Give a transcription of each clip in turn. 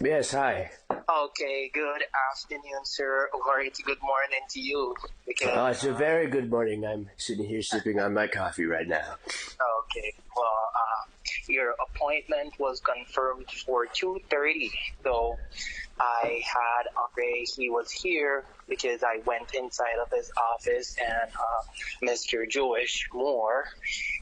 Yes, hi. Okay, good afternoon, sir, or it's good morning to you. Because It's a very good morning. I'm sitting here sipping on my coffee right now. okay, well, your appointment was confirmed for 2:30. So I had Andre. He was here because I went inside of his office, and Mr. Jewish Moore,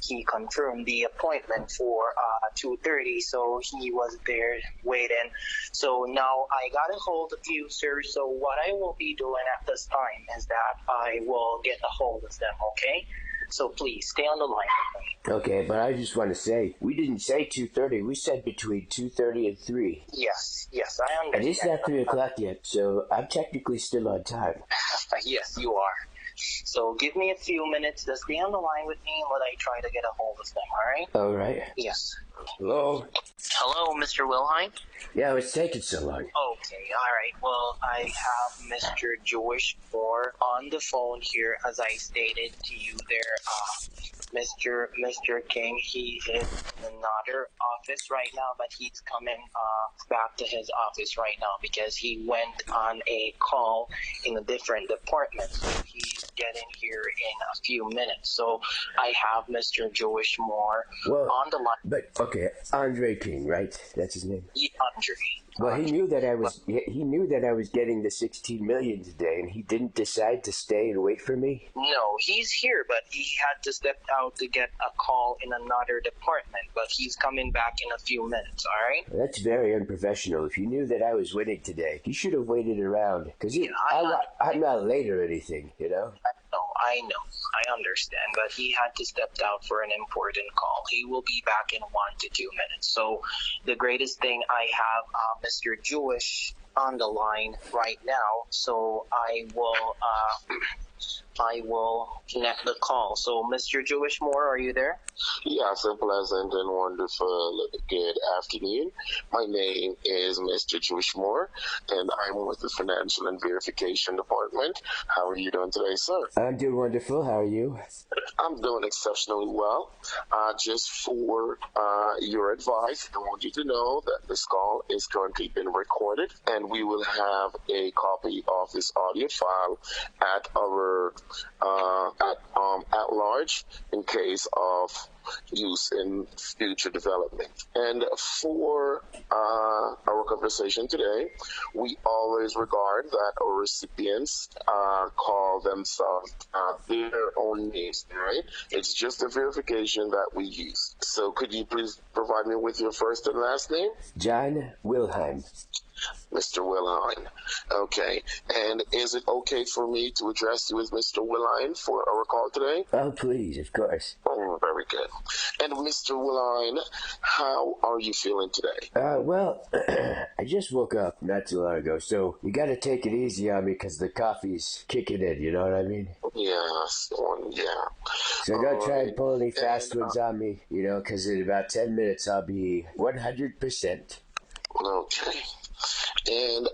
he confirmed the appointment for 2:30. So he was there waiting. So now I got a hold of you, sir. So what I will be doing at this time is that I will get a hold of them. Okay. So please stay on the line with me. Okay, but I just want to say, we didn't say 2:30. We said between 2:30 and 3. Yes, I And it's understand. not 3 o'clock yet, so I'm technically still on time. Yes, you are. So give me a few minutes to stay on the line with me while I try to get a hold of them, all right? All right. Yes. Hello? Hello, Mr. Wilhine? Yeah, it's taking so long. Okay, all right. Well, I have Mr. Jewish Moore on the phone here, as I stated to you there. Mr. King, he is in another office right now, but he's coming back to his office right now because he went on a call in a different department. So he's getting here in a few minutes. So I have Mr. Jewish Moore on the line. But okay, Andre King, right? That's his name. Yeah, Andre. Well, he knew that I was getting the 16 million today, and he didn't decide to stay and wait for me. No, he's here, but he had to step out to get a call in another department. But he's coming back in a few minutes. All right. That's very unprofessional. If he knew that I was winning today, he should have waited around. Because I'm not late or anything, you know? I know. I understand. But he had to step out for an important call. He will be back in 1 to 2 minutes. So the greatest thing, I have Mr. Jewish on the line right now. So I will connect the call. So, Mr. Jewish Moore, are you there? Yes, a pleasant and wonderful good afternoon. My name is Mr. Jewish Moore, and I'm with the Financial and Verification Department. How are you doing today, sir? I'm doing wonderful. How are you? I'm doing exceptionally well. Just for your advice, I want you to know that this call is currently being recorded, and we will have a copy of this audio file at our at large in case of use in future development. And for our conversation today, we always regard that our recipients call themselves their own names, right? It's just a verification that we use. So could you please provide me with your first and last name? John Wilhelm. Mr. Wilhine. Okay. And is it okay for me to address you as Mr. Wilhine for our call today? Oh, please, of course. Oh, very good. And Mr. Wilhine, how are you feeling today? Well, I just woke up not too long ago, so you got to take it easy on me because the coffee's kicking in, you know what I mean? Yes, yeah. So don't try and pull any fast ones on me, you know, because in about 10 minutes I'll be 100%. Okay. And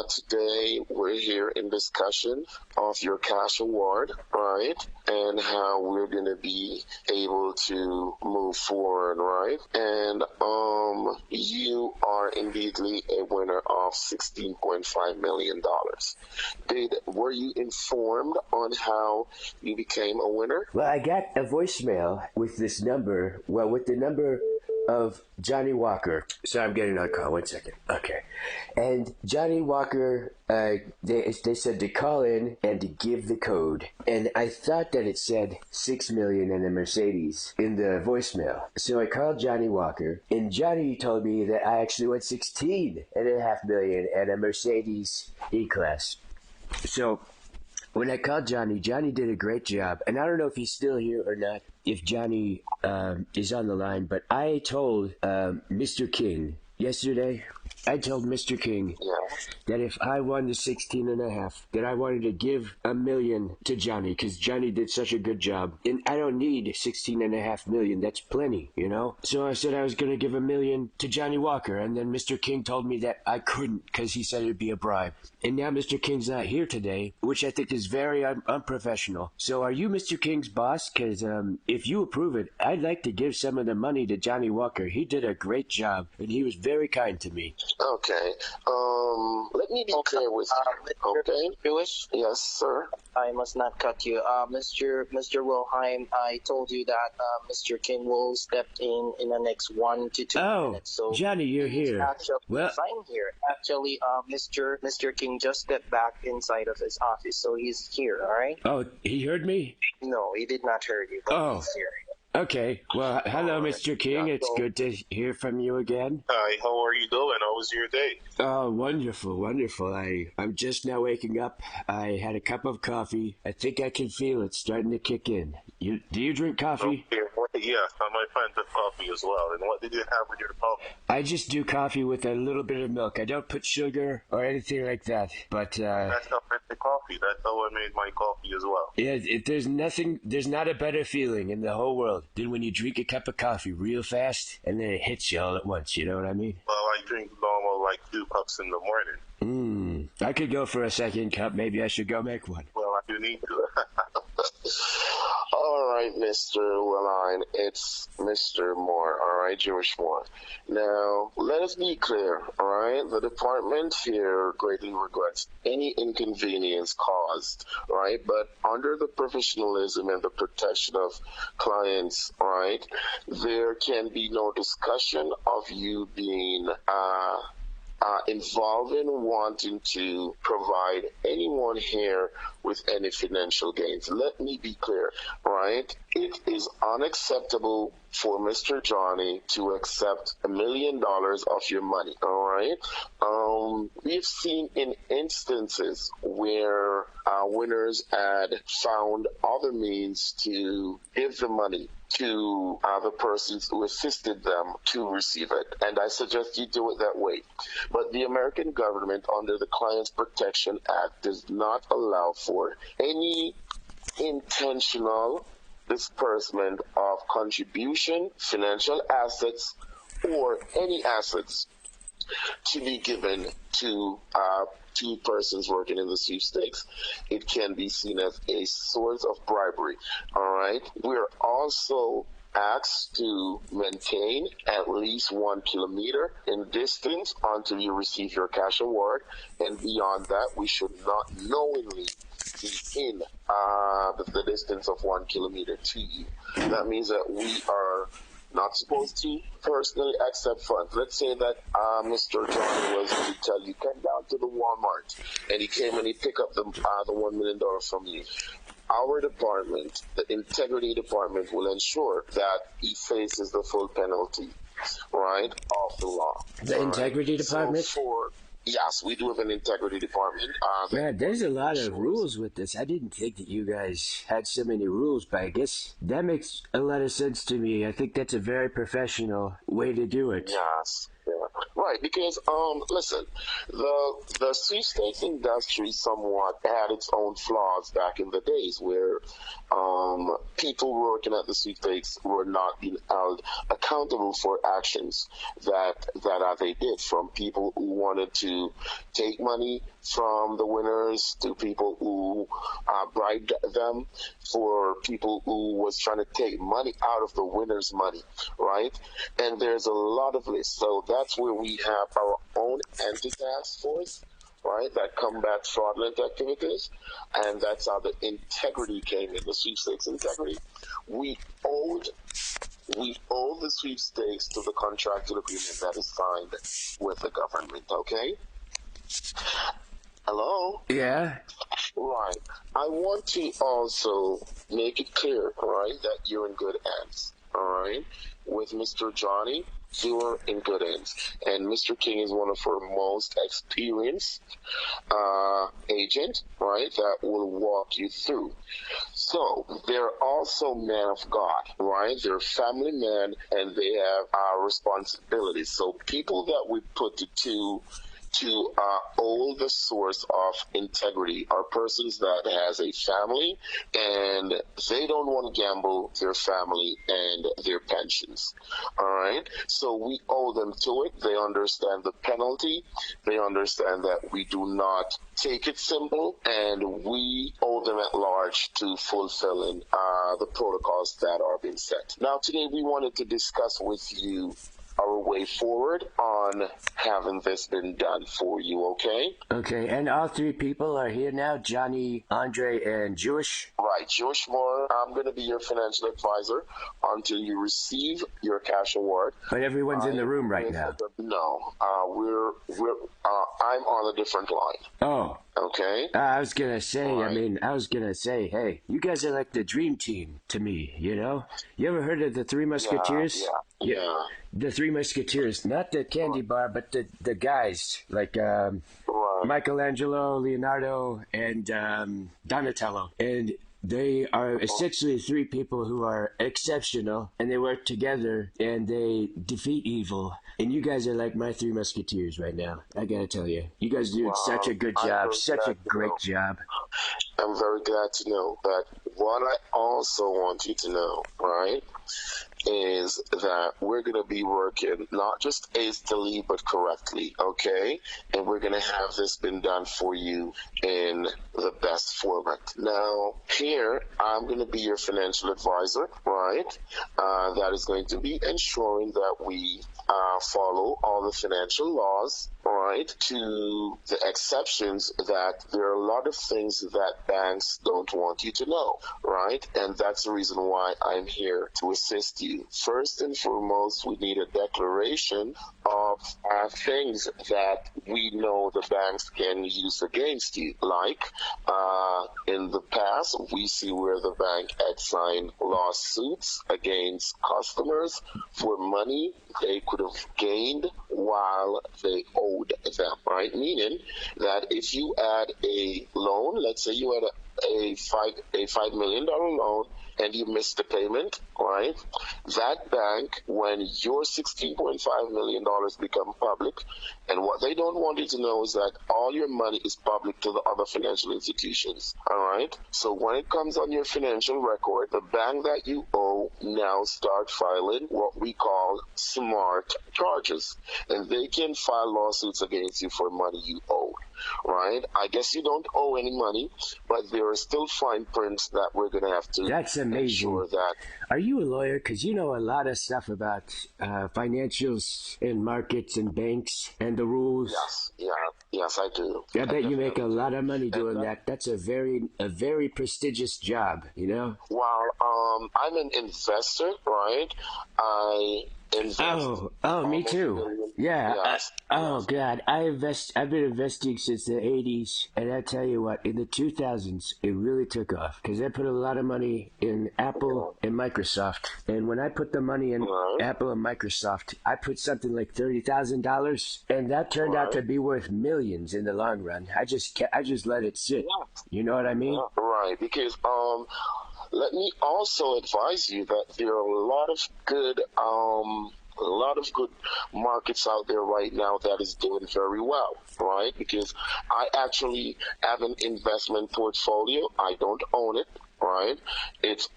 today we're here in discussion of your cash award, right? And how we're going to be able to move forward, right? And you are indeedly a winner of $16.5 million. Were you informed on how you became a winner? Well, I got a voicemail with this number, with the number of Johnny Walker. So I'm getting on a call. 1 second. Okay. And Johnny Walker, they said to call in and to give the code. And I thought that it said 6 million and a Mercedes in the voicemail. So I called Johnny Walker, and Johnny told me that I actually won 16.5 million and a Mercedes E-Class. So when I called Johnny, Johnny did a great job. And I don't know if he's still here or not, if Johnny is on the line, but I told Mr. King yesterday, I told Mr. King that if I won the 16.5, that I wanted to give $1 million to Johnny, because Johnny did such a good job. And I don't need 16.5 million. That's plenty, you know? So I said I was going to give $1 million to Johnny Walker. And then Mr. King told me that I couldn't, because he said it'd be a bribe. And now Mr. King's not here today, which I think is very unprofessional. So are you Mr. King's boss? Because if you approve it, I'd like to give some of the money to Johnny Walker. He did a great job, and he was very kind to me. Okay. Let me be clear with you. Okay. Jewish? Yes, sir. I must not cut you. Mr. Wilhelm, I told you that Mr. King will step in the next 1 to 2 minutes. So Johnny, you're here. Actually, Well, I'm here. Actually, Mr. King just stepped back inside of his office, so he's here. All right? oh, he heard me? No, he did not hear you, but Oh. he's here. Okay. Well, hello, Mr. King. It's good to hear from you again. Hi, how are you doing? How was your day? Oh, wonderful, wonderful. I'm just now waking up. I had a cup of coffee. I think I can feel it starting to kick in. Do you drink coffee? Okay. Yeah, I'm a fan of coffee as well. And what did you have with your coffee? I just do coffee with a little bit of milk. I don't put sugar or anything like that. But That's how I make coffee. That's how I made my coffee as well. yeah, there's not a better feeling in the whole world than when you drink a cup of coffee real fast and then it hits you all at once. You know what I mean? Well, I drink normal like 2 cups in the morning. I could go for a second cup. Maybe I should go make one. Well, I do need to. All right, Mr. Willine, it's Mr. Moore, all right, Jewish Moore. Now, let us be clear, all right? The department here greatly regrets any inconvenience caused, all right? But under the professionalism and the protection of clients, all right, there can be no discussion of you being involved in wanting to provide anyone here with any financial gains. Let me be clear, right? It is unacceptable for Mr. Johnny to accept $1 million of your money, all right? We've seen in instances where winners had found other means to give the money to the persons who assisted them to receive it. And I suggest you do it that way. But the American government, under the Clients Protection Act, does not allow for any intentional disbursement of contribution, financial assets, or any assets to be given to two persons working in the sweepstakes. It can be seen as a source of bribery. All right. We're also asked to maintain at least 1 kilometer in distance until you receive your cash award, and beyond that, we should not knowingly be in the distance of 1 kilometer to you. That means that we are not supposed to personally accept funds. Let's say that Mr. Johnny was to tell you, come down to the Walmart, and he came and he picked up the $1 million from you. Our department, the integrity department, will ensure that he faces the full penalty, right, of the law. The integrity department? Yes, we do have an integrity department. Man, there's a lot of rules with this. I didn't think that you guys had so many rules, but I guess that makes a lot of sense to me. I think that's a very professional way to do it. Yes. Yeah. Right, because listen, the sweepstakes industry somewhat had its own flaws back in the days where people working at the sweepstakes were not being held accountable for actions that they did, from people who wanted to take money from the winners to people who bribed them, for people who was trying to take money out of the winners' money, right? And there's a lot of lists. So that's where we have our own anti-task force, right, that combats fraudulent activities, and that's how the integrity came in, the sweepstakes integrity. We owe the sweepstakes to the contractual agreement that is signed with the government, okay? Hello? Yeah? Right. I want to also make it clear, right, that you're in good hands, all right? With Mr. Johnny, you're in good hands. And Mr. King is one of our most experienced agent, right, that will walk you through. So they're also men of God, right? They're family men, and they have responsibilities. So people that we put to hold the source of integrity are persons that has a family, and they don't want to gamble their family and their pensions. All right, so we owe them to it. They understand the penalty. They understand that we do not take it simple, and we owe them at large to fulfilling the protocols that are being set. Now, today we wanted to discuss with you our way forward on having this been done for you, okay? Okay, and all three people are here now, Johnny, Andre, and Jewish? Right, Josh Moore, I'm going to be your financial advisor until you receive your cash award. But everyone's in the room right now. No, I'm on a different line. Oh. Okay. I was gonna say, hey, you guys are like the dream team to me, you know? You ever heard of the Three Musketeers? Yeah. The Three Musketeers, not the candy bar, but the guys, like Michelangelo, Leonardo, and Donatello. And they are essentially three people who are exceptional, and they work together, and they defeat evil. And you guys are like my Three Musketeers right now. I gotta tell you, you guys do such a good job, such a great job. I'm very glad to know that. What I also want you to know, right, is that we're going to be working not just hastily but correctly, okay? And we're going to have this been done for you in the best format. Now, here, I'm going to be your financial advisor, right? That is going to be ensuring that we follow all the financial laws, right, to the exceptions that there are a lot of things that banks don't want you to know, right? And that's the reason why I'm here to assist you. First and foremost, we need a declaration of things that we know the banks can use against you. Like, in the past, we see where the bank had signed lawsuits against customers for money they could have gained while they owed them, right? Meaning that if you had a loan, let's say you had a $5 million loan, and you missed the payment, right? That bank, when your $16.5 million become public, and what they don't want you to know is that all your money is public to the other financial institutions, all right? So when it comes on your financial record, the bank that you owe now start filing what we call smart charges, and they can file lawsuits against you for money you owe. Right? I guess you don't owe any money, but there are still fine prints that we're going to have to That's amazing. ensure that. Are you a lawyer? Because you know a lot of stuff about financials and markets and banks and the rules. Yes, I do. I bet you make a lot of money doing that. That's a very prestigious job, you know? Well, I'm an investor, right? I invest. Oh, me too. Yeah. Yes. God, I've been investing since the 80s, and I tell you what, in the 2000s, it really took off because I put a lot of money in Apple and Microsoft. And when I put the money in Apple and Microsoft, I put something like $30,000, and that turned out to be worth millions in the long run. I just let it sit. You know what I mean? Right, because let me also advise you that there are a lot of good markets out there right now that is doing very well, right? Because I actually have an investment portfolio. I don't own it, right? It's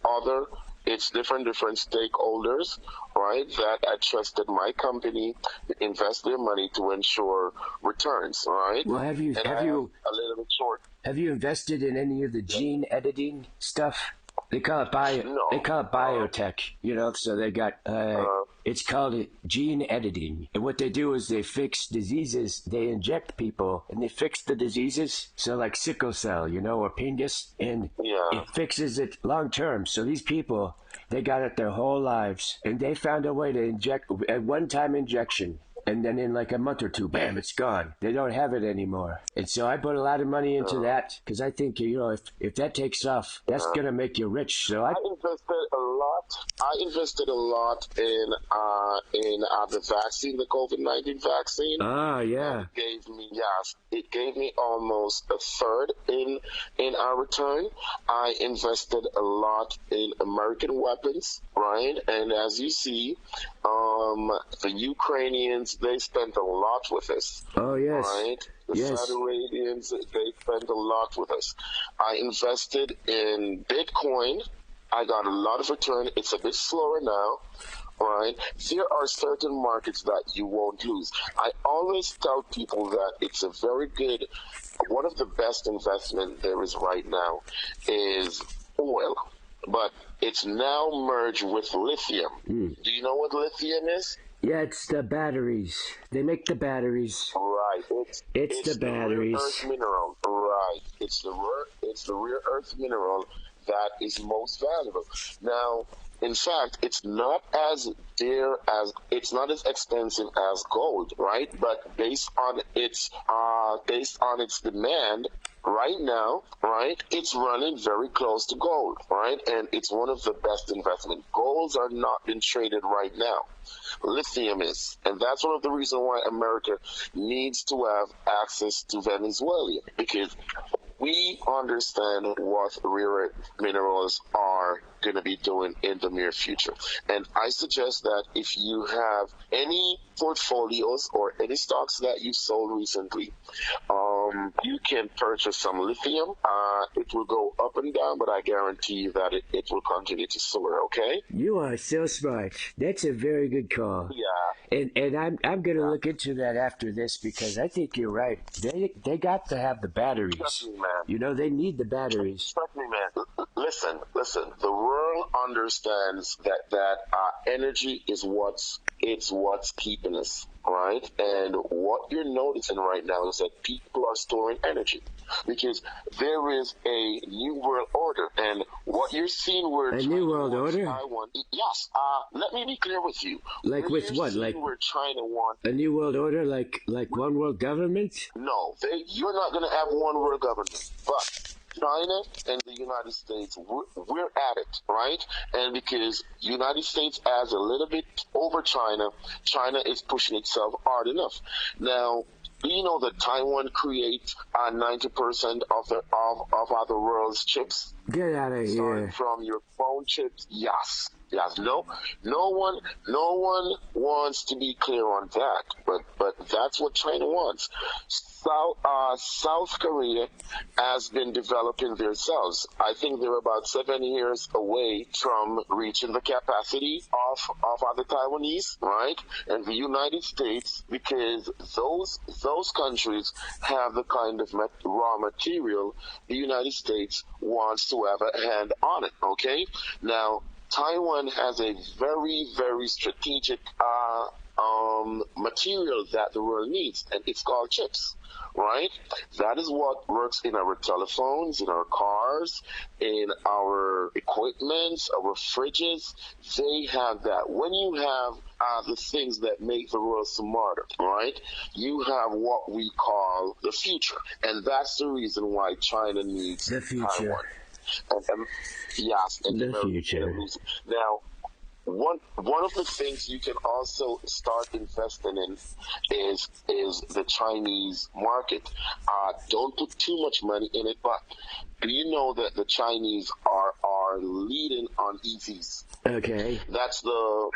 different stakeholders, right, that I trusted my company to invest their money to ensure returns, right? Well, have you a little bit short. Have you invested in any of the gene editing stuff? They call it biotech, you know, so they got, it's called gene editing. And what they do is they fix diseases, they inject people, and they fix the diseases. So like sickle cell, you know, or pingus, and it fixes it long term. So these people, they got it their whole lives, and they found a way to inject, a one-time injection. And then in like a month or two, bam, it's gone. They don't have it anymore. And so I put a lot of money into that because I think, you know, if that takes off, that's going to make you rich. So I invested a lot in the vaccine, the COVID-19 vaccine. Yeah. It gave me almost a third in our return. I invested a lot in American weapons, right? And as you see, the Ukrainians, they spent a lot with us. Oh, yes. Right? The Federalians, they spent a lot with us. I invested in Bitcoin. I got a lot of return. It's a bit slower now. Right? There are certain markets that you won't lose. I always tell people that it's a very good, one of the best investment there is right now is oil. But it's now merged with lithium. Do you know what lithium is? Yeah, it's the batteries. They make the batteries. Right. It's the The rare batteries. earth mineral. Right. It's the rare earth mineral that is most valuable. Now, in fact, it's not as expensive as gold, right? But based on its demand, right now, right, it's running very close to gold, right? And it's one of the best investments. Golds are not being traded right now. Lithium is. And that's one of the reasons why America needs to have access to Venezuela, because we understand what rare earth minerals are going to be doing in the near future. And I suggest that if you have any portfolios or any stocks that you sold recently, you can purchase some lithium. It will go up and down, but I guarantee you that it will continue to soar, okay? You are so smart. That's a very good call. Yeah. And I'm gonna look into that after this because I think you're right. They got to have the batteries. Trust me, man. You know, they need the batteries. Trust me, man. Listen. The world understands that energy is what's keeping us, right? And what you're noticing right now is that people are storing energy because there is a new world order, and what you're seeing where A new world order? Taiwan, yes. Let me be clear with you. Like Where with you're what? seeing Like where China wants. a new world order? Like one world government? No, you're not going to have one world government, but China and the United States, we're at it, right? And because United States adds a little bit over China, China is pushing itself hard enough. Now, do you know that Taiwan creates 90% of the world's chips? Get out of Starting here. from your phone chips? Yes. No one wants to be clear on that, but that's what China wants. South Korea has been developing themselves. I think they're about 7 years away from reaching the capacity of other Taiwanese, right? And the United States, because those countries have the kind of raw material, the United States wants to have a hand on it. Okay, now. Taiwan has a very, very strategic material that the world needs, and it's called chips, right? That is what works in our telephones, in our cars, in our equipment, our fridges. They have that. When you have the things that make the world smarter, right? You have what we call the future, and that's the reason why China needs The future. Taiwan. And yes, and The future. Now, one of the things you can also start investing in is the Chinese market. Don't put too much money in it, but do you know that the Chinese are leading on EVs? Okay. That's the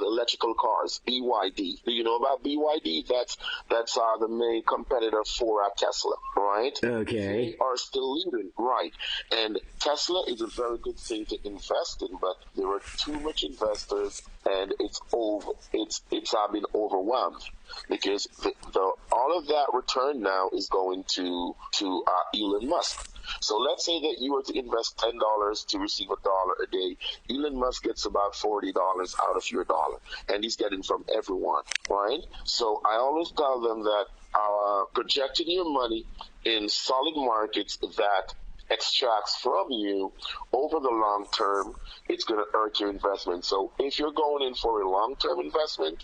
electrical cars, BYD. Do you know about BYD? That's the main competitor for Tesla, right? Okay. They are still leading, right? And Tesla is a very good thing to invest in, but there are too much investors, and it's been overwhelmed because all of that return now is going to Elon Musk. So let's say that you were to invest $10 to receive $1 a day. Elon Musk gets about $40 out of your dollar, and he's getting from everyone, right? So I always tell them that projecting your money in solid markets that extracts from you over the long term, it's going to hurt your investment. So if you're going in for a long-term investment,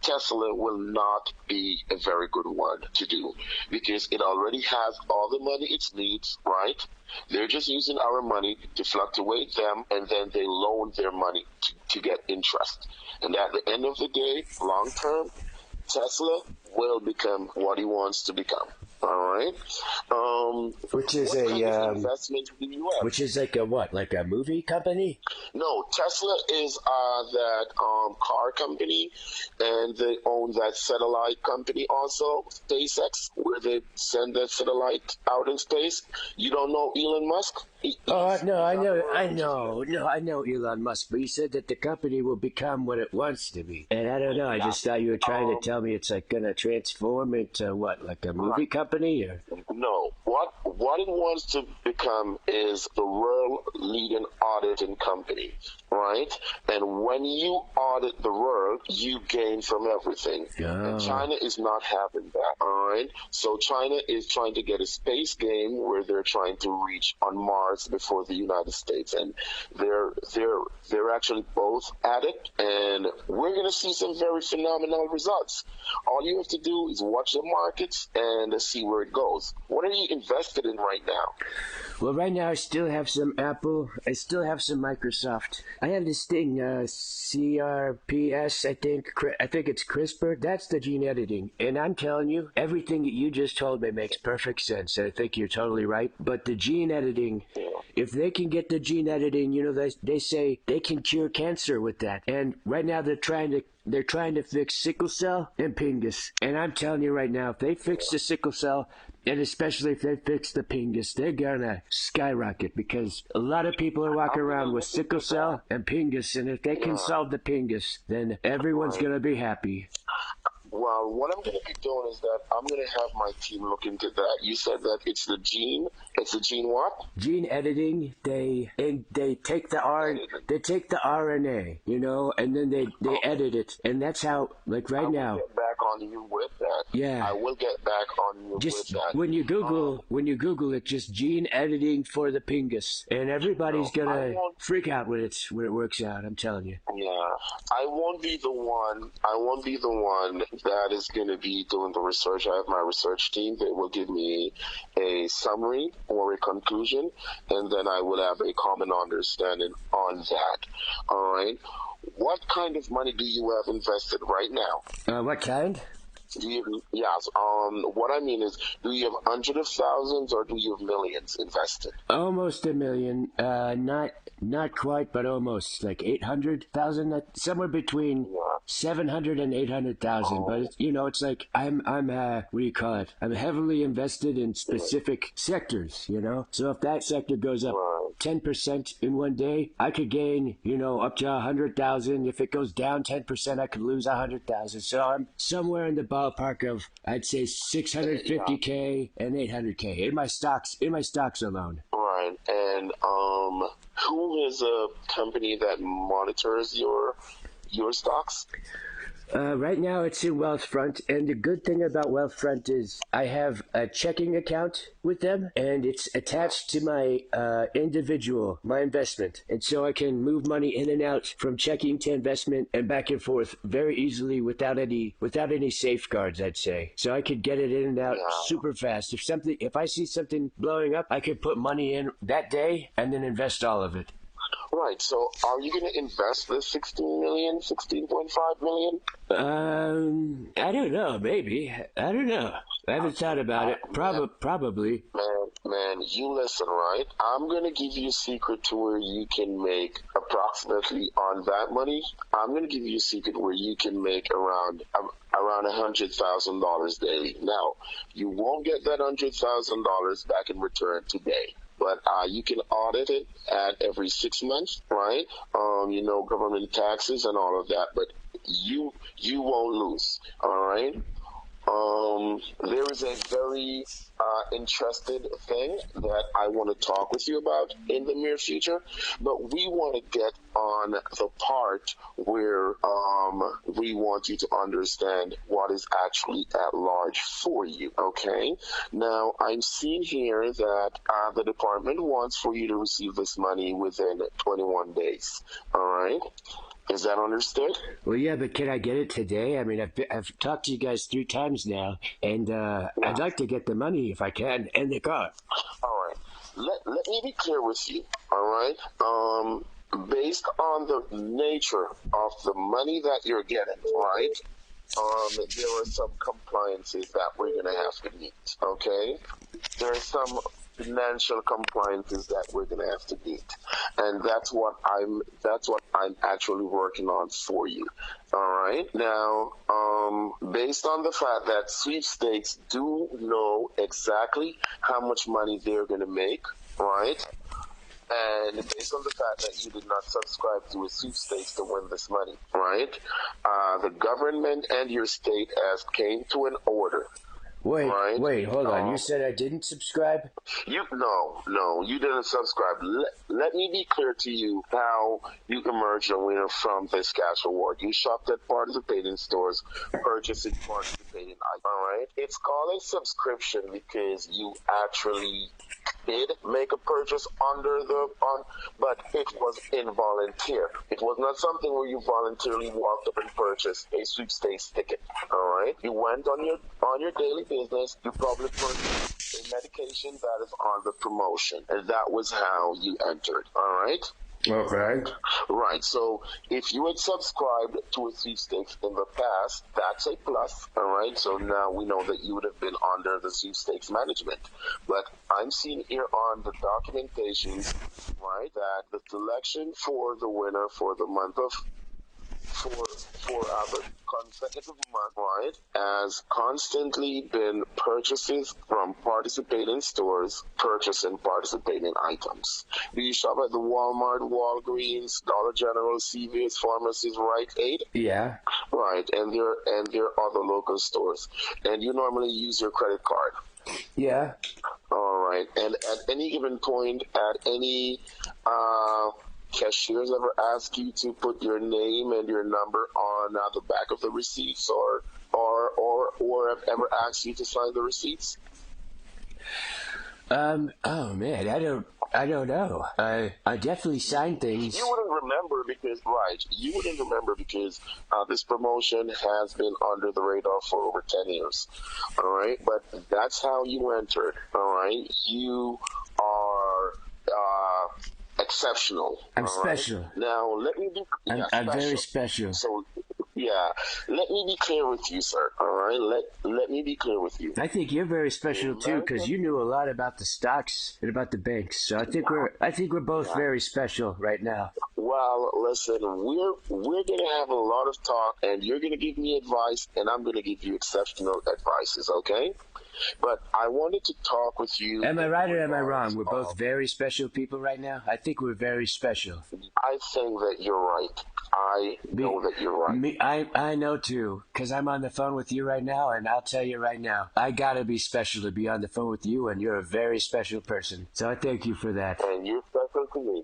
Tesla will not be a very good one to do because it already has all the money it needs, right? They're just using our money to fluctuate them, and then they loan their money to get interest. And at the end of the day, long term, Tesla will become what he wants to become. All right. Which is what kind of investment do you have? Which is like a what? Like a movie company? No, Tesla is that car company, and they own that satellite company also, SpaceX, where they send that satellite out in space. You don't know Elon Musk? No, I know Elon Musk, but you said that the company will become what it wants to be. And I don't know, I just thought you were trying to tell me it's like going to transform into what, like a movie company? Or? No, what it wants to become is the world leading auditing company, right? right? And when you audit the world, you gain from everything. And China is not having that, all right? So China is trying to get a space game where they're trying to reach on Mars before the United States, and they're actually both at it, and we're going to see some very phenomenal results. All you have to do is watch the markets and see where it goes. What are you invested in right now? Well, right now I still have some Apple. I still have some Microsoft. I have this thing, CRPS, I think. I think it's CRISPR. That's the gene editing. And I'm telling you, everything that you just told me makes perfect sense. I think you're totally right. But the gene editing, if they can get the gene editing, you know, they say they can cure cancer with that. And right now they're trying to fix sickle cell and pingus. And I'm telling you right now, if they fix the sickle cell, and especially if they fix the pingus, they're gonna skyrocket, because a lot of people are walking around with sickle cell and pingus, and if they can solve the pingus, then everyone's gonna be happy. Well, what I'm going to be doing is that I'm going to have my team look into that. You said that it's the gene. It's the gene what? Gene editing. They take the RNA, you know, and then they edit it, and that's how, like right now. Get back on you with that. Yeah. I will get back on you with that. When you Google it, just gene editing for the pingus, and everybody's gonna freak out when it works out. I'm telling you. Yeah, I won't be the one that is going to be doing the research. I have my research team. They will give me a summary or a conclusion, and then I will have a common understanding on that. All right. What kind of money do you have invested right now? What kind? Yes. What I mean is, do you have hundreds of thousands or do you have millions invested? Almost $1 million. Not quite, but almost. Like 800,000. Somewhere between 700 and 800,000. But you know, it's like I'm what do you call it? I'm heavily invested in specific sectors. You know, so if that sector goes up 10% in one day, I could gain, you know, up to 100,000. If it goes down 10%, I could lose 100,000. So I'm somewhere in the ballpark of, I'd say, 650K and 800K in my stocks alone. Right. And who is a company that monitors your stocks? Right now it's in Wealthfront, and the good thing about Wealthfront is I have a checking account with them, and it's attached to my my investment, and so I can move money in and out from checking to investment and back and forth very easily without any safeguards, I'd say. So I could get it in and out super fast. If I see something blowing up, I could put money in that day and then invest all of it. Right. So are you going to invest this 16.5 million? I don't know. Maybe. I don't know. I haven't thought about it. Probably. Man, you listen, right? I'm going to give you a secret to where you can make approximately on that money. I'm going to give you a secret where you can make around $100,000 daily. Now, you won't get that $100,000 back in return today. But you can audit it at every 6 months, right? You know, government taxes and all of that, but you won't lose, all right? There is a very interested thing that I want to talk with you about in the near future, but we want to get on the part where we want you to understand what is actually at large for you, okay? Now, I'm seeing here that the department wants for you to receive this money within 21 days, all right? Is that understood? Well, yeah, but can I get it today? I mean, I've talked to you guys 3 times now, and I'd like to get the money if I can, and the car. All right. Let me be clear with you, all right? Based on the nature of the money that you're getting, right, there are some compliances that we're going to have to meet, okay? There are some financial compliances that we're going to have to meet, and that's what I'm actually working on for you. All right. Now, based on the fact that sweepstakes do know exactly how much money they're going to make, right? And based on the fact that you did not subscribe to a sweepstakes to win this money, right? The government and your state has came to an order Wait, hold on. You Um, said I didn't subscribe? no, you didn't subscribe. Let me be clear to you how you emerged a winner from this cash award. You shopped at participating stores, purchasing participating items. All right, it's called a subscription because you actually did make a purchase but it was involuntary. It was not something where you voluntarily walked up and purchased a sweepstakes ticket. All right, you went on your daily business. You probably purchased a medication that is on the promotion, and that was how you entered. All right. Okay. Right. So if you had subscribed to a sweepstakes in the past, that's a plus. All right. So now we know that you would have been under the sweepstakes management. But I'm seeing here on the documentation, right, that the selection for the winner for the month of for the consecutive month, right, has constantly been purchases from participating stores, purchasing participating items. Do you shop at the Walmart, Walgreens, Dollar General, CVS, pharmacies, Rite Aid? Yeah. Right, and there are other local stores. And you normally use your credit card. Yeah. All right, and at any given point, at any cashiers ever ask you to put your name and your number on the back of the receipts, or have ever asked you to sign the receipts? Oh man, I don't know. I definitely signed things. You wouldn't remember because this promotion has been under the radar for over 10 years. All right, but that's how you entered. All right, you are exceptional. I'm all special. Right? Now, let me be. I'm very special. So, yeah, let me be clear with you, sir. All right, let me be clear with you. I think you're very special too, because you knew a lot about the stocks and about the banks. So I think we're both very special right now. Well, listen, we're gonna have a lot of talk, and you're gonna give me advice, and I'm gonna give you exceptional advices. Okay? But I wanted to talk with you. Am I right or am I wrong? We're both very special people right now. I think we're very special. I think that you're right. I know that you're right. I know too, because I'm on the phone with you right now, and I'll tell you right now, I gotta be special to be on the phone with you, and you're a very special person. So I thank you for that. And you're special to me.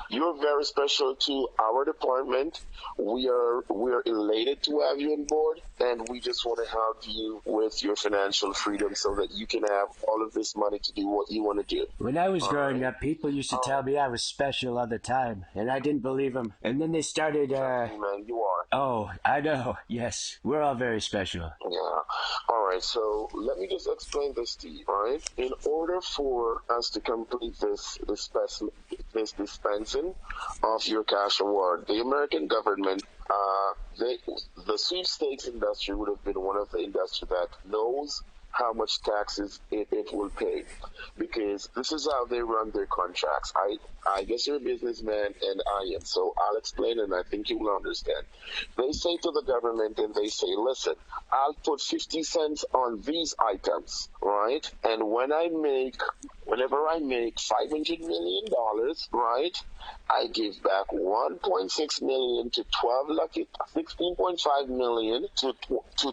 You're very special to our department. We're elated to have you on board, and we just want to help you with your financial freedom so that you can have all of this money to do what you want to do. When I was growing up, people used to tell me I was special all the time, and I didn't believe them. And then they started. Man, you are. Oh, I know. Yes, we're all very special. Yeah. All right. So let me just explain this to you. All right. In order for us to complete this dispensing of your cash award, the American government, the sweepstakes industry would have been one of the industry that knows how much taxes it will pay, because this is how they run their contracts. I guess you're a businessman and I am, so I'll explain and I think you will understand. They say to the government and they say, listen, I'll put 50 cents on these items, right? And whenever I make $500 million, right, I give back 1.6 million to 12 lucky, 16.5 million to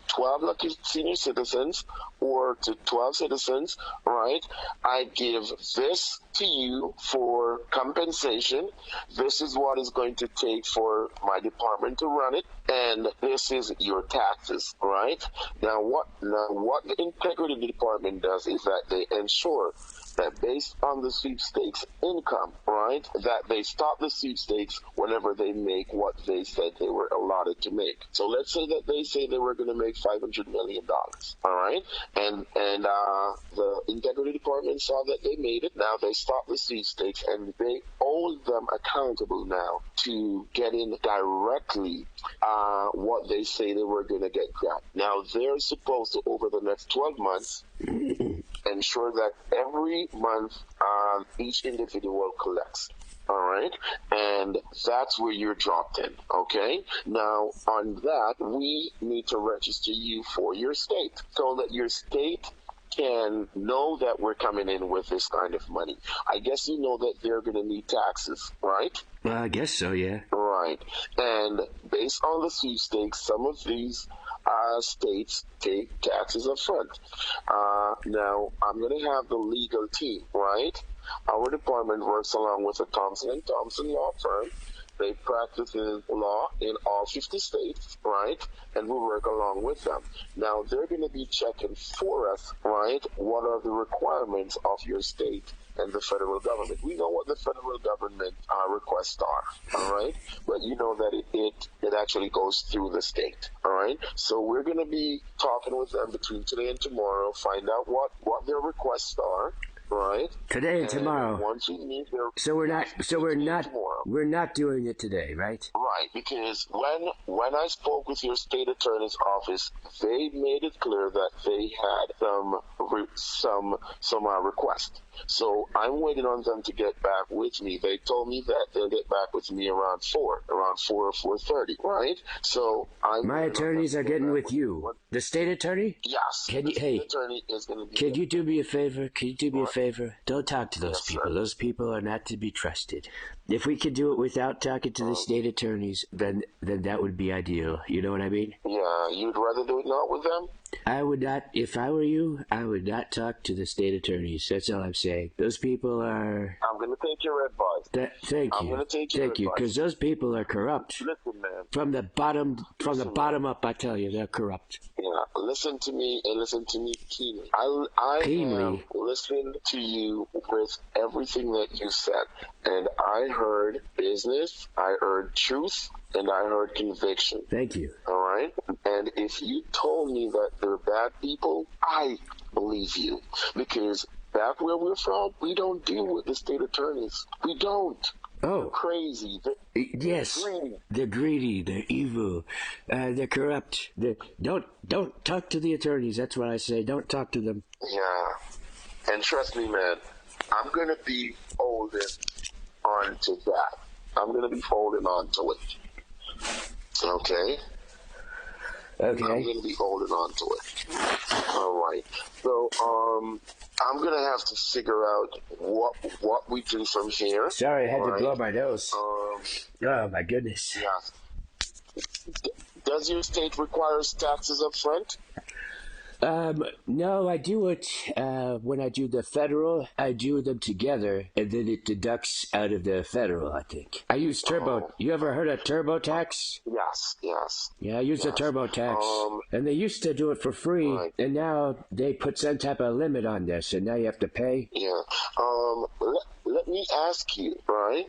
12 lucky senior citizens, or to 12 citizens, right? I give this to you for compensation. This is what it's going to take for my department to run it, and this is your taxes, right? Now what the integrity department does is that they ensure that based on the sweepstakes income, right, that they stop the sweepstakes whenever they make what they said they were allotted to make. So let's say that they say they were going to make $500 million, all right? And the integrity department saw that they made it. Now they stopped the sweepstakes, and they hold them accountable now to getting directly what they say they were going to get back. Now they're supposed to, over the next 12 months, ensure that every month each individual collects. All right, and that's where you're dropped in. Okay, now on that we need to register you for your state so that your state can know that we're coming in with this kind of money. I guess you know that they're going to need taxes, right? Well, I guess so, yeah. Right, and based on the sweepstakes, some of these states take taxes up front. Now, I'm going to have the legal team, right? Our department works along with a Thompson and Thompson law firm. They practice law in all 50 states, right? And we work along with them. Now, they're going to be checking for us, right? What are the requirements of your state and the federal government? We know what the federal government requests are, all right? But you know that it actually goes through the state, all right? So we're going to be talking with them between today and tomorrow, find out what their requests are. Right. Today and tomorrow. Once you meet their, So we're not doing it today, right? Right, because when I spoke with your state attorney's office, they made it clear that they had some request. So I'm waiting on them to get back with me. They told me that they'll get back with me around 4 or 4:30, right? So my attorneys are getting with you. The state attorney? Yes. Can you, attorney is going to be. Can you do me a favor? Can you do me a favor? Don't talk to those people. Sir. Those people are not to be trusted. If we could do it without talking to the state attorneys, then that would be ideal. You know what I mean? Yeah, you'd rather do it not with them? I would not, if I were you, I would not talk to the state attorneys. That's all I'm saying. Those people are... I'm going to take your advice. Thank you. I'm going to take your Thank you, because those people are corrupt. Listen, man. From the bottom up, I tell you, they're corrupt. Yeah, listen to me and listen to me keenly. I have listened to you with everything that you said, and I heard business, I heard truth, and I heard conviction. Thank you. All right? And if you told me that they're bad people, I believe you. Because back where we're from, we don't deal with the state attorneys. We don't. Oh. They're crazy. Yes. They're greedy. They're evil. They're corrupt. Don't talk to the attorneys. That's what I say. Don't talk to them. Yeah. And trust me, man, I'm going to be holding on to that. I'm going to be holding on to it. Okay? Okay. I'm going to be holding on to it. All right. So, I'm going to have to figure out what we do from here. Sorry, I had to blow my nose. Oh, my goodness. Yeah. Does your state require taxes up front? No, I do it, when I do the federal, I do them together, and then it deducts out of the federal, I think. I use turbo. You ever heard of TurboTax? Yes. Yeah, I use the TurboTax. And they used to do it for free, and now they put some type of limit on this, and now you have to pay. Yeah. Let me ask you, right?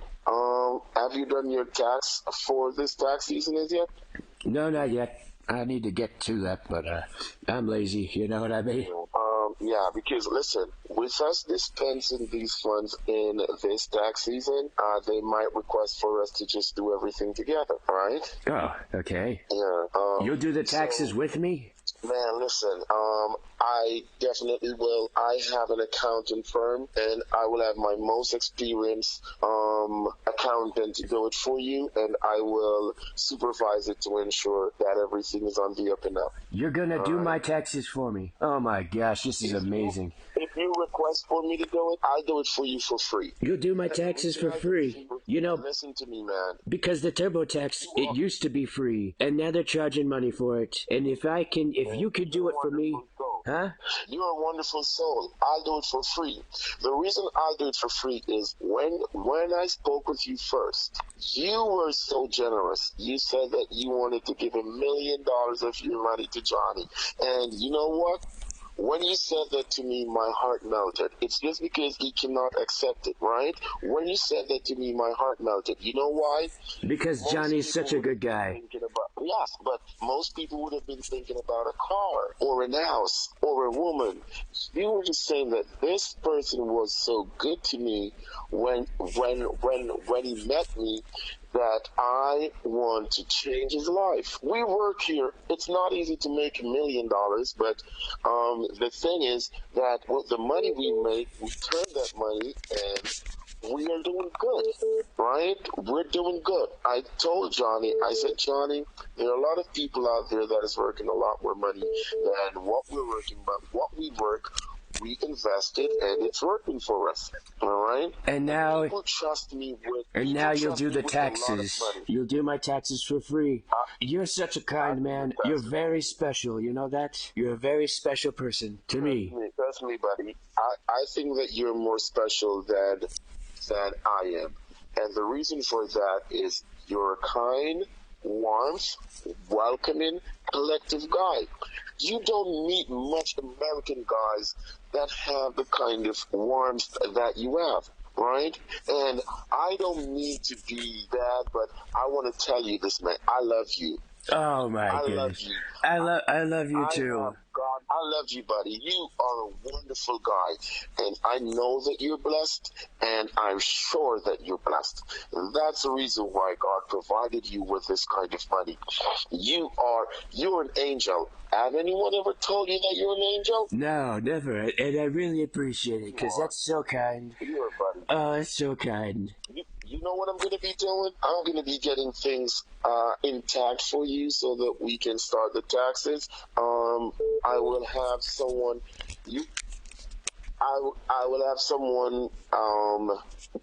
Have you done your tax for this tax season as yet? No, not yet. I need to get to that, but I'm lazy. You know what I mean? Yeah, because listen, with us dispensing these funds in this tax season, they might request for us to just do everything together, right? Oh, okay. Yeah. You'll do the taxes with me? Man, listen, I definitely will. I have an accounting firm, and I will have my most experienced accountant to do it for you, and I will supervise it to ensure that everything is on the up and up. You're going to do my taxes for me? Oh, my gosh, this is amazing. If you request for me to do it, I'll do it for you for free. You'll do my taxes for free? You know, listen to me, man. Because the TurboTax, it used to be free, and now they're charging money for it. And if you could do it for me, huh? You're a wonderful soul. I'll do it for free. The reason I'll do it for free is when I spoke with you first, you were so generous. You said that you wanted to give $1 million of your money to Johnny. And you know what? When you said that to me, my heart melted. It's just because he cannot accept it, right? When you said that to me, my heart melted. You know why? Because Johnny's such a good guy. Yes, but most people would have been thinking about a car or an house or a woman. You were just saying that this person was so good to me when he met me that I want to change his life. We work here. It's not easy to make $1 million, but the thing is that with the money we make, we turn that money and we are doing good, right? We're doing good. I told Johnny, I said, Johnny, there are a lot of people out there that is working a lot more money than what we're working, but what we work, we invested, and it's working for us. All right. And now, People trust me with. and now you'll trust do me the with a lot of taxes. money. You'll do my taxes for free. You're such a kind man. You're taxes. very special. You know that? You're a very special person to me. Trust me, buddy. I think that you're more special than I am. And the reason for that is you're a kind, warmth, welcoming, collective guy. You don't meet much American guys that have the kind of warmth that you have, right? And I don't mean to be bad, but I want to tell you this, man. I love you. Oh my I love goodness. you. I love you I too. love God. I love you, buddy. You are a wonderful guy. And I know that you're blessed, and I'm sure that you're blessed. And that's the reason why God provided you with this kind of money. You're an angel. Have anyone ever told you that you're an angel? No, never. And I really appreciate it because that's so kind. You're a buddy. Oh, that's so kind. You know what I'm going to be doing? I'm going to be getting things intact for you so that we can start the taxes. I will have someone. I will have someone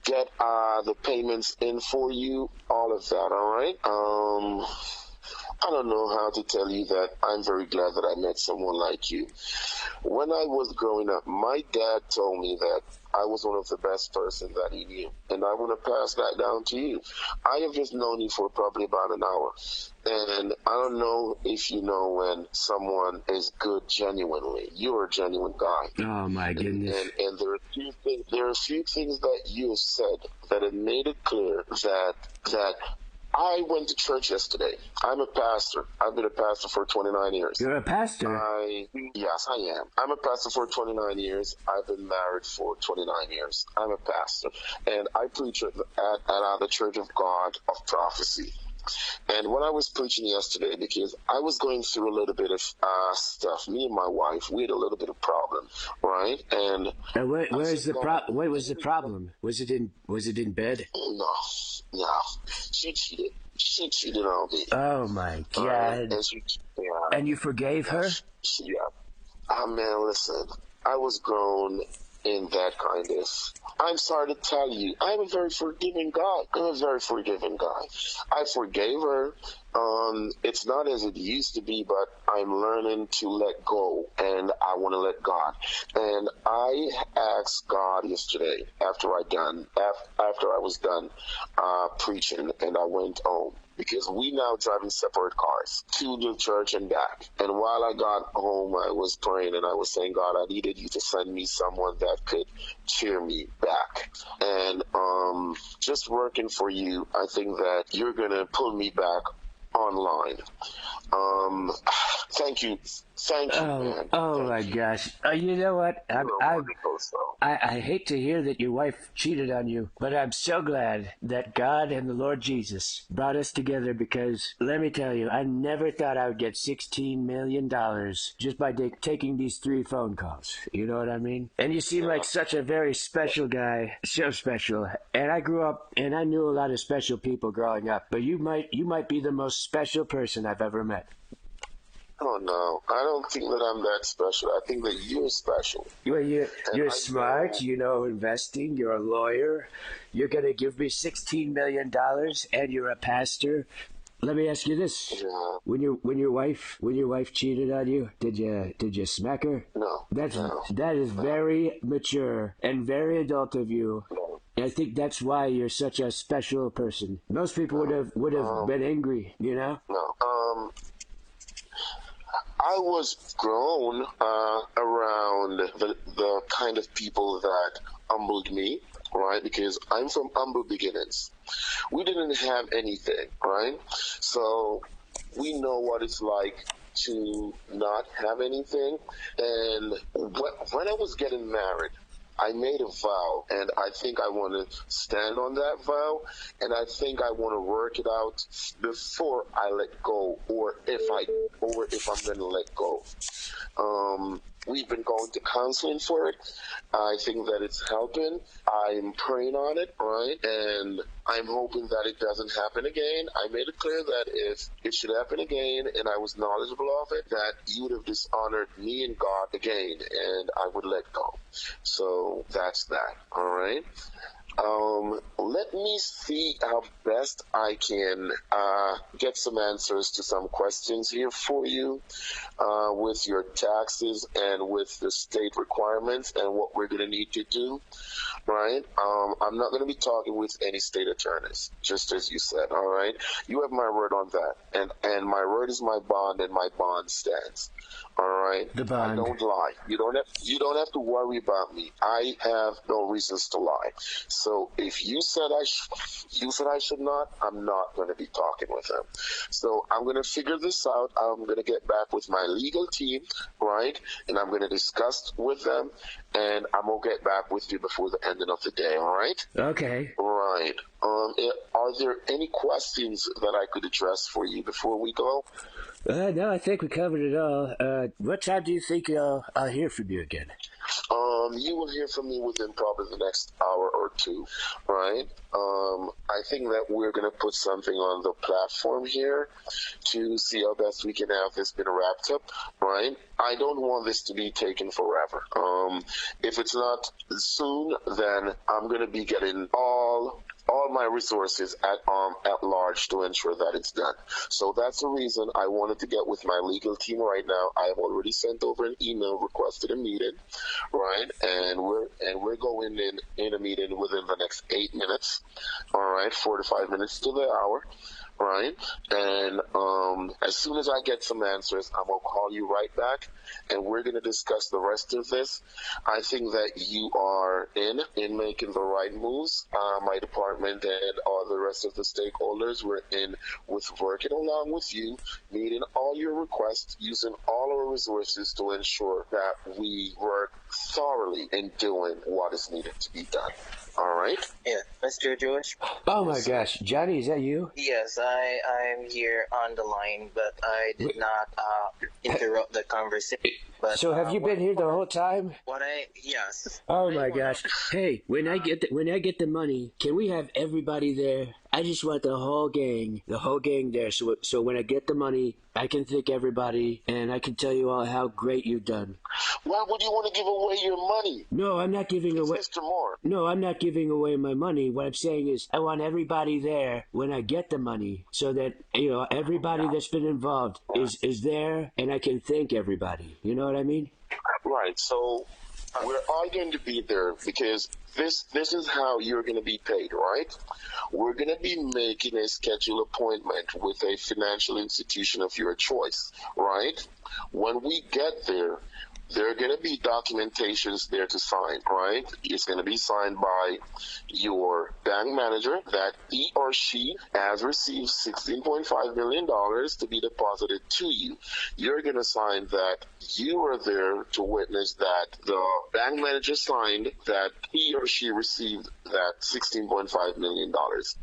get the payments in for you. All of that. All right. I don't know how to tell you that I'm very glad that I met someone like you. When I was growing up, my dad told me that I was one of the best persons that he knew. And I want to pass that down to you. I have just known you for probably about an hour. And I don't know if you know when someone is good genuinely. You're a genuine guy. Oh my goodness. And there are a few things that you have said that have made it clear that I went to church yesterday. I'm a pastor. I've been a pastor for 29 years. You're a pastor? Yes, I am. I'm a pastor for 29 years. I've been married for 29 years. I'm a pastor. And I preach at the Church of God of Prophecy. And when I was preaching yesterday, because I was going through a little bit of stuff, me and my wife, we had a little bit of problem, right? And where was the problem? What was the problem? Was it in bed? No, she cheated. She cheated on me. Oh my God! And you forgave her? Yeah. Man, listen, I was grown in that kind of. I'm sorry to tell you, I'm a very forgiving guy. I forgave her. It's not as it used to be, but I'm learning to let go, and I want to let God. And I asked God yesterday after I was done preaching, and I went home. Because we now drive in separate cars to the church and back. And while I got home, I was praying and I was saying, God, I needed you to send me someone that could cheer me back. And just working for you, I think that you're going to pull me back online. Thank you. Man. My gosh. You know what? I hate to hear that your wife cheated on you, but I'm so glad that God and the Lord Jesus brought us together because, let me tell you, I never thought I would get $16 million just by taking these 3 phone calls. You know what I mean? And you seem like such a very special guy. So special. And I grew up, and I knew a lot of special people growing up, but you might be the most special person I've ever met. Oh, no. I don't think that I'm that special. I think that you're special. Well, you're smart. You know investing. You're a lawyer. You're going to give me $16 million, and you're a pastor. Let me ask you this: when your wife cheated on you, did you smack her? No. That is very mature and very adult of you. No. I think that's why you're such a special person. Most people would have been angry, you know. No. I was grown around the kind of people that humbled me, right? Because I'm from humble beginnings. We didn't have anything, right? So we know what it's like to not have anything. And when I was getting married, I made a vow, and I think I want to stand on that vow, and I think I want to work it out before I let go, or if I'm going to let go. We've been going to counseling for it. I think that it's helping. I'm praying on it, right? And I'm hoping that it doesn't happen again. I made it clear that if it should happen again and I was knowledgeable of it, that you would have dishonored me and God again, and I would let go. So that's that, all right? Let me see how best I can get some answers to some questions here for you with your taxes and with the state requirements and what we're going to need to do, right? I'm not going to be talking with any state attorneys, just as you said, all right? You have my word on that, and my word is my bond, and my bond stands. All right. The bond. I don't lie. You don't have to worry about me. I have no reasons to lie. So if you said I should not, I'm not going to be talking with them. So I'm going to figure this out. I'm going to get back with my legal team, right? And I'm going to discuss with them, and I'm going to get back with you before the ending of the day. All right? Okay. Right. Are there any questions that I could address for you before we go? No, I think we covered it all. What time do you think I'll hear from you again? You will hear from me within probably the next hour or two, right? I think that we're going to put something on the platform here to see how best we can have this been wrapped up, right? I don't want this to be taken forever. If it's not soon, then I'm going to be getting all my resources at large to ensure that it's done. So that's the reason I wanted to get with my legal team right now. I have already sent over an email requested a meeting, right? And we're going in a meeting within the next 8 minutes, all right, 4 to 5 minutes to the hour. Right, and as soon as I get some answers, I'm gonna call you right back, and we're gonna discuss the rest of this. I think that you are in making the right moves. My department and all the rest of the stakeholders were in with working along with you, meeting all your requests, using all our resources to ensure that we work thoroughly in doing what is needed to be done. All right? Yeah, Mr. Josh? Oh my gosh, Johnny, is that you? Yes, I'm here on the line, but I did not interrupt the conversation. But, So have you been here the whole time? Yes. Oh my gosh! Hey, when I get the money, can we have everybody there? I just want the whole gang there. So when I get the money, I can thank everybody, and I can tell you all how great you've done. Why would you want to give away your money? No, I'm not giving away. Mr. Moore. No, I'm not giving away my money. What I'm saying is, I want everybody there when I get the money, so that everybody that's been involved is there, and I can thank everybody. You know what I mean? Right. So we're all going to be there because this is how you're going to be paid, right? We're going to be making a scheduled appointment with a financial institution of your choice, right? When we get there, there are going to be documentations there to sign, right? It's going to be signed by your bank manager that he or she has received $16.5 million to be deposited to you. You're going to sign that you were there to witness that the bank manager signed that he or she received that $16.5 million.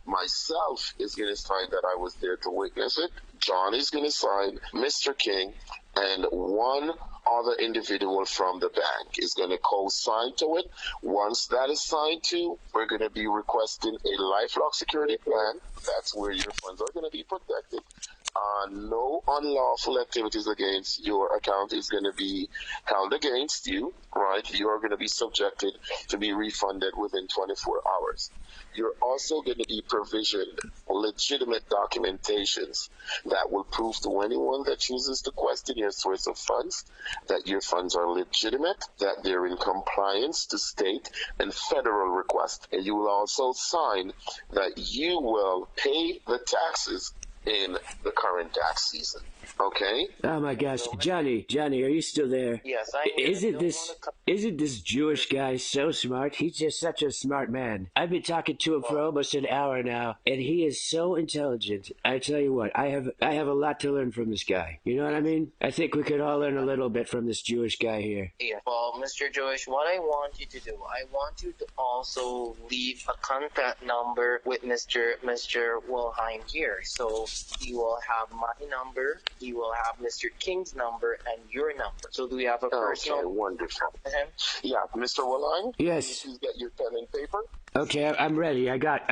Myself is going to sign that I was there to witness it. John is going to sign, Mr. King, and one other individual from the bank is going to co-sign to it. Once that is signed to, we're going to be requesting a LifeLock security plan. That's where your funds are going to be protected. No unlawful activities against your account is going to be held against you, right? You are going to be subjected to be refunded within 24 hours. You're also going to be provisioned legitimate documentations that will prove to anyone that chooses to question your source of funds that your funds are legitimate, that they're in compliance to state and federal requests. And you will also sign that you will pay the taxes in the current tax season. Okay? Oh my gosh, Johnny, are you still there? Yes, Isn't this Jewish guy so smart? He's just such a smart man. I've been talking to him for almost an hour now, and he is so intelligent. I tell you what, I have a lot to learn from this guy. You know what I mean? I think we could all learn a little bit from this Jewish guy here. Yeah. Well, Mr. Josh, what I want you to do, I want you to also leave a contact number with Mr. Wilhelm here. So He will have my number. He will have Mr. King's number and your number. So do we have a personal? Okay, wonderful. To him? Yeah, Mr. Willine? Yes. Please get your pen and paper. Okay, I'm ready. I got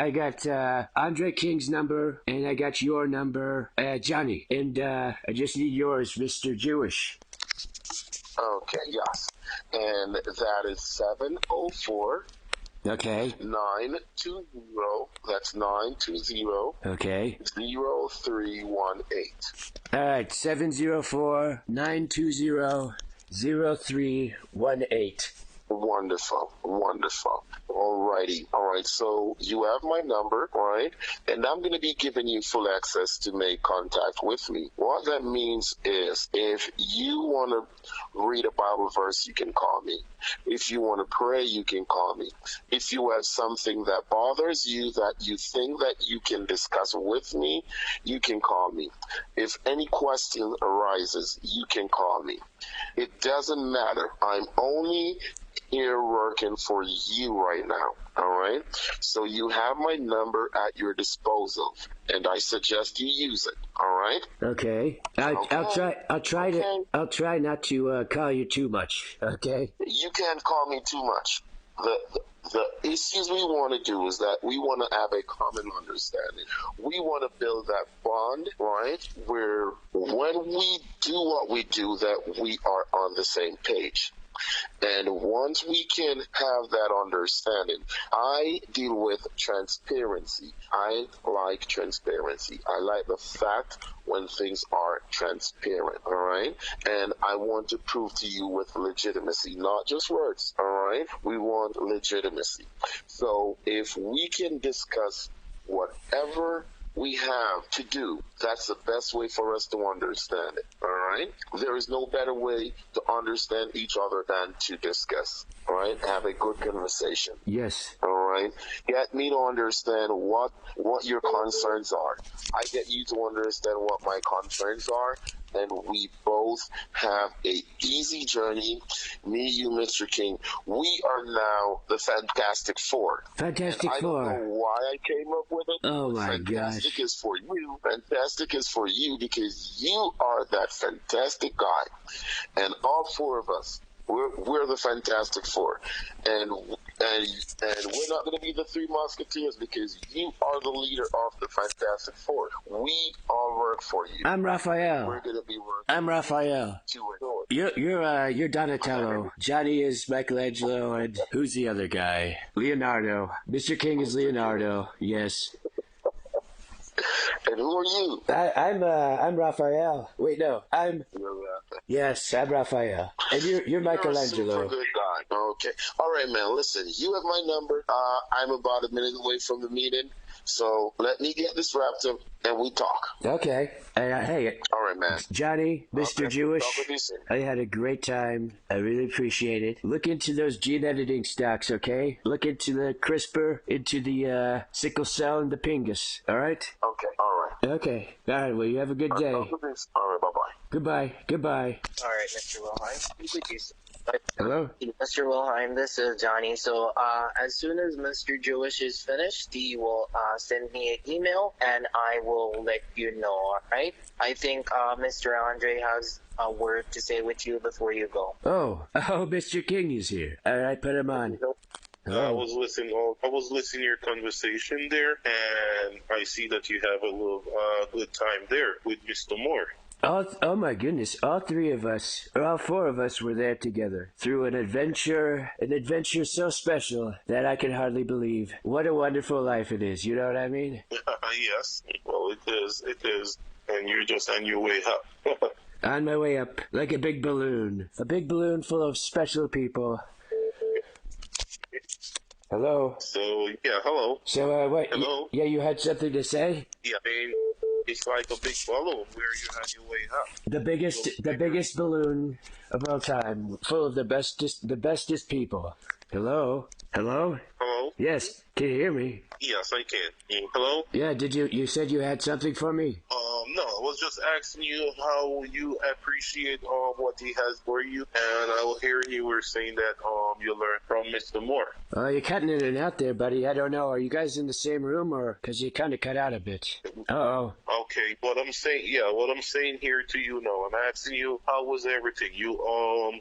Andre King's number, and I got your number, Johnny, and I just need yours, Mr. Jewish. Okay, yes. And that is 704 Okay. 920. That's 920. Okay. 0318. All right. 704-920-0318. Wonderful, wonderful. Alrighty, alright, so you have my number, alright? And I'm going to be giving you full access to make contact with me. What that means is if you want to read a Bible verse, you can call me. If you want to pray, you can call me. If you have something that bothers you that you think that you can discuss with me, you can call me. If any question arises, you can call me. It doesn't matter. I'm only here working for you right now. All right. So you have my number at your disposal, and I suggest you use it. All right. Okay. I'll try not to call you too much. Okay. You can't call me too much. The issues we want to do is that we want to have a common understanding. We want to build that bond, right? Where when we do what we do, that we are on the same page. And once we can have that understanding, I deal with transparency. I like transparency. I like the fact when things are transparent, all right? And I want to prove to you with legitimacy, not just words, all right? We want legitimacy. So if we can discuss whatever we have to do, that's the best way for us to understand it, all right? There is no better way to understand each other than to discuss, all right? Have a good conversation. Yes. All right? Get me to understand what your concerns are. I get you to understand what my concerns are, and we both have a easy journey. Me, you, Mr. King. We are now the Fantastic Four. Fantastic I Four. don't know why I came up with it. Oh my Fantastic gosh. is for you. Fantastic is for you because you are that fantastic guy. And all four of us, we're the Fantastic Four. And we're not going to be the Three Musketeers because you are the leader of the Fantastic Four. We all work for you. I'm Raphael. We're going to be working. I'm Raphael. You're Donatello. Johnny is Michelangelo, and who's the other guy? Leonardo. Mr. King is Leonardo. Yes. And who are you? I'm Raphael. Wait, no. Yes, I'm Raphael. And you're Michelangelo. You're a super good guy. Okay. All right, man. Listen, you have my number. I'm about a minute away from the meeting. So let me get this wrapped up and we talk. Okay. Hey. All right, man. Johnny, Mr. Okay. Jewish, Talk with you soon. I had a great time. I really appreciate it. Look into those gene editing stocks, okay? Look into the CRISPR, into the sickle cell, and the Pingus. All right? Okay. All right. Okay. All right. Well, you have a good day. All right. Bye-bye. Goodbye. Goodbye. All right, Mr. Wilhelm. Speak with you. Hello? Mr. Wilhelm, this is Johnny. So as soon as Mr. Jewish is finished, he will send me an email, and I will let you know, all right? I think Mr. Andre has a word to say with you before you go. Oh, Mr. King is here. All right, put him on. I was listening to your conversation there, and I see that you have a little good time there with Mr. Moore. Oh my goodness, all four of us were there together through an adventure so special that I can hardly believe. What a wonderful life it is, you know what I mean? Yes, well, it is, and you're just on your way up. On my way up, like a big balloon full of special people. Hello? So, yeah, hello. So, what? Hello? Yeah, you had something to say? Yeah, I mean, it's like a big balloon where you're on your way up. The biggest balloon of all time, full of the bestest people. Hello? Hello? Hello? Yes, can you hear me? Yes, I can. Hello? Yeah, you said you had something for me? No, I was just asking you how you appreciate what he has for you, and I hear you were saying that you learned from Mr. Moore. Oh, you're cutting in and out there, buddy. I don't know. Are you guys in the same room, or because you kind of cut out a bit? Uh-oh. Okay, what I'm saying here to you now, I'm asking you, how was everything? You,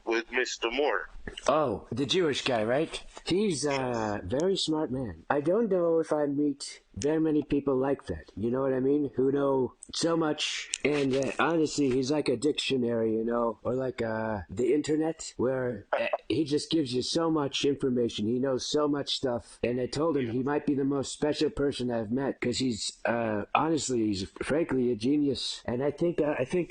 with Mr. Moore? Oh, the Jewish guy, right? He's a very smart man. I don't know if I meet very many people like that. You know what I mean? Who know so much. And honestly, he's like a dictionary, you know, or like the internet, where he just gives you so much information. He knows so much stuff. And I told him he might be the most special person I've met, because he's honestly, he's frankly a genius. And I think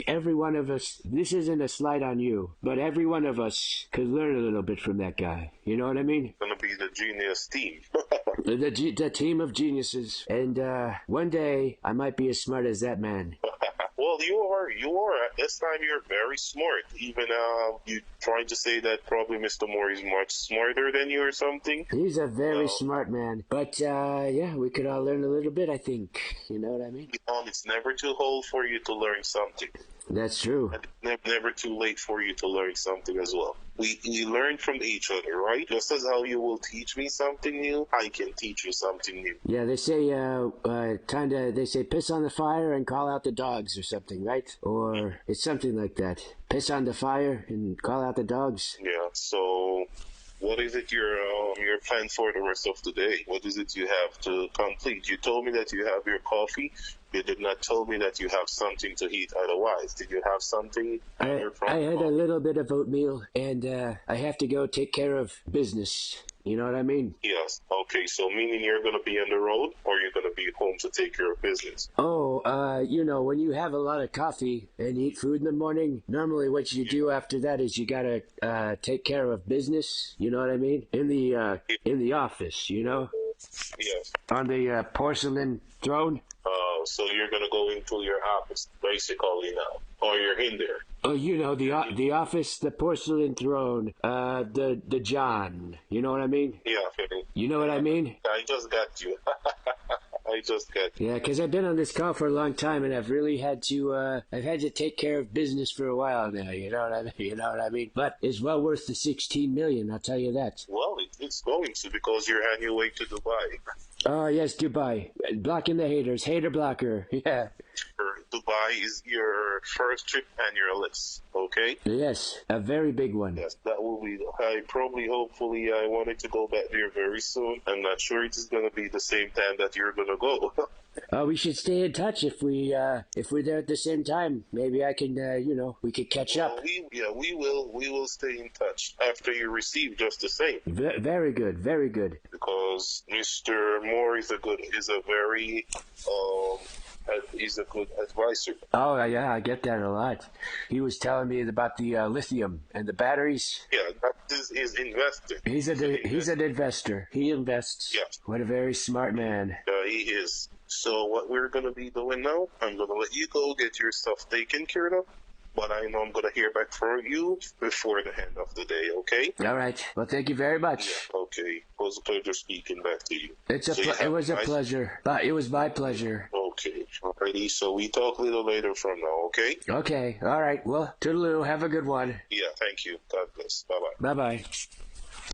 every one of us, this isn't a slight on you, but every one of us could learn a little bit from that guy. You know what I mean? Gonna be the genius team. The team of geniuses. And one day I might be as smart as that man. Well, you are. At this time, you're very smart. Even you trying to say that probably Mr. Moore is much smarter than you or something. He's a very smart man. But yeah, we could all learn a little bit, I think. You know what I mean? It's never too old for you to learn something. That's true. And never too late for you to learn something as well. We learn from each other, right? Just as how you will teach me something new, I can teach you something new. Yeah, they say they say piss on the fire and call out the dogs or something, right? Or it's something like that. Piss on the fire and call out the dogs. Yeah. So, what is it your plan for the rest of the day? What is it you have to complete? You told me that you have your coffee. You did not tell me that you have something to eat otherwise. Did you have something? I had a little bit of oatmeal, and I have to go take care of business. You know what I mean? Yes. Okay, so meaning you're going to be on the road, or you're going to be home to take care of business? Oh, you know, when you have a lot of coffee and eat food in the morning, normally what you do after that is you gotta take care of business. You know what I mean? In the office, you know? Yes. On the porcelain throne. So you're going to go into your office, basically, now. Or you're in there. Oh, you know, the office, the porcelain throne, the John. You know what I mean? Yeah. Okay. You know what I mean? I just got you. I just got you. Yeah, because I've been on this call for a long time, and I've really had to take care of business for a while now. You know what I mean? You know what I mean? But it's well worth the $16 million. I'll tell you that. Well, it's going to, because you're on your way to Dubai. Oh yes, Dubai. Blocking the haters. Hater blocker. Yeah. Dubai is your first trip on your list, okay? Yes, a very big one. Yes, that will be. Hopefully, I wanted to go back there very soon. I'm not sure it's going to be the same time that you're going to go. We should stay in touch if we're there at the same time. Maybe I can, we could catch up. We will stay in touch after you receive just the same. Very good, very good. Because Mr. Moore is a very he's a good advisor. Oh yeah, I get that a lot. He was telling me about the lithium and the batteries. Yeah, that is his investor. He's an investor. He invests. Yeah. What a very smart man. He is. So what we're going to be doing now, I'm going to let you go get your stuff taken care of. But I know I'm going to hear back from you before the end of the day, okay? All right. Well, thank you very much. Yeah, okay. It was a pleasure speaking back to you. It was a pleasure. It was my pleasure. Okay. Alrighty. So we talk a little later from now, okay? Okay. All right. Well, toodaloo. Have a good one. Yeah, thank you. God bless. Bye-bye. Bye-bye.